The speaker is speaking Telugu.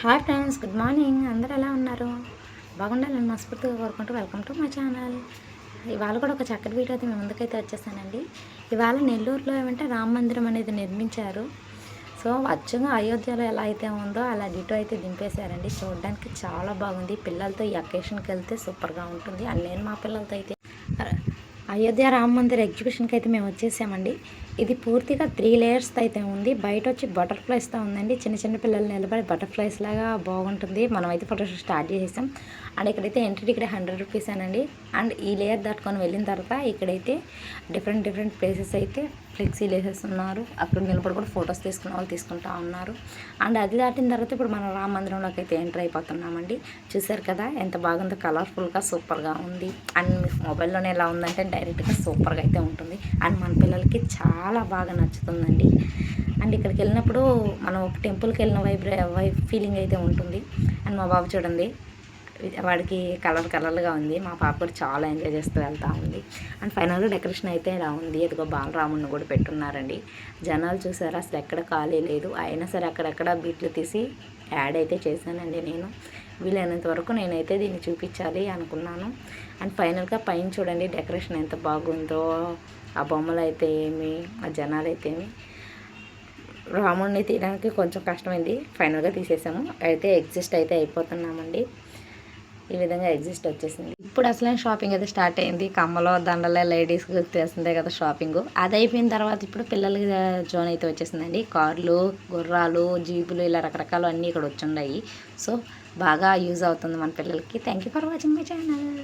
Hi friends, good morning. అందరూ ఎలా ఉన్నారు? బాగుండాలని మనస్ఫూర్తిగా కోరుకుంటూ వెల్కమ్ టు మై ఛానల్. ఇవాళ కూడా ఒక చక్కటి వీడియో అయితే మేము ముందుకైతే వచ్చేసానండి. ఇవాళ నెల్లూరులో ఏమంటే రామ మందిరం అనేది నిర్మించారు. సో అచ్చంగా అయోధ్యలో ఎలా అయితే ఉందో అలా డిటో అయితే దింపేశారండి. చూడడానికి చాలా బాగుంది. పిల్లలతో ఈ అకేషన్కి వెళ్తే సూపర్గా ఉంటుంది. అండ్ నేను మా పిల్లలతో అయితే అయోధ్య రామ మందిర్ ఎగ్జిబిషన్కి అయితే మేము వచ్చేసామండి. ఇది పూర్తిగా 3 లేయర్స్తో అయితే ఉంది. బయట వచ్చి బటర్ఫ్లైస్తో ఉందండి. చిన్న చిన్న పిల్లలు నిలబడి బటర్ఫ్లైస్ లాగా బాగుంటుంది. మనం అయితే ఫోటోషూట్ స్టార్ట్ చేసేసాం. అండ్ ఇక్కడైతే ఎంట్రీ టికెట్ 100 రూపీస్ అనండి. అండ్ ఈ లేయర్ దాటుకొని వెళ్ళిన తర్వాత ఇక్కడైతే డిఫరెంట్ ప్లేసెస్ అయితే ఫ్లెక్సీ లేసెస్ ఉన్నారు. అక్కడ నిలబడి కూడా ఫొటోస్ తీసుకున్న వాళ్ళు తీసుకుంటా ఉన్నారు. అండ్ అది దాటిన తర్వాత ఇప్పుడు మనం రామ మందిరంలోకి అయితే ఎంటర్ అయిపోతున్నామండి. చూసారు కదా ఎంత బాగుందో, కలర్ఫుల్గా సూపర్గా ఉంది. అండ్ మీ మొబైల్లోనే ఎలా ఉందంటే డైరెక్ట్గా సూపర్గా అయితే ఉంటుంది. అండ్ మన పిల్లలకి చాలా బాగా నచ్చుతుందండి. అండ్ ఇక్కడికి వెళ్ళినప్పుడు మనం ఒక టెంపుల్కి వెళ్ళిన వైబ్ ఫీలింగ్ అయితే ఉంటుంది. అండ్ మా బాబు చూడండి, వాడికి కలర్గా ఉంది. మా పాప కూడా చాలా ఎంజాయ్ చేస్తూ వెళ్తూ ఉంది. అండ్ ఫైనల్గా డెకరేషన్ అయితే ఇలా ఉంది. ఎదుగో బాలరాముడిని కూడా పెట్టున్నారండి. జనాలు చూసారా, అసలు ఎక్కడ ఖాళీ లేదు. అయినా సరే అక్కడెక్కడ బీట్లు తీసి యాడ్ అయితే చేశానండి. నేను వీలైనంత వరకు నేనైతే దీన్ని చూపించాలి అనుకున్నాను. అండ్ ఫైనల్గా పైన చూడండి డెకరేషన్ ఎంత బాగుందో. ఆ బొమ్మలు అయితే ఏమి, ఆ జనాలు అయితే ఏమి. రాముడిని తీయడానికి కొంచెం కష్టమైంది. ఫైనల్గా తీసేసాము. అయితే ఎగ్జిస్ట్ అయితే అయిపోతున్నామండి. ఈ విధంగా ఎగ్జిస్ట్ వచ్చేసింది. ఇప్పుడు అసలైన షాపింగ్ అయితే స్టార్ట్ అయింది. కమ్మలో దండలే లేడీస్కి తెలిసిందే కదా షాపింగ్. అది అయిపోయిన తర్వాత ఇప్పుడు పిల్లలకి జోన్ అయితే వచ్చేసిందండి. కార్లు, గుర్రాలు, జీపులు ఇలా రకరకాలు అన్నీ ఇక్కడ వచ్చి ఉన్నాయి. సో బాగా యూజ్ అవుతుంది మన పిల్లలకి. Thank you for watching my channel.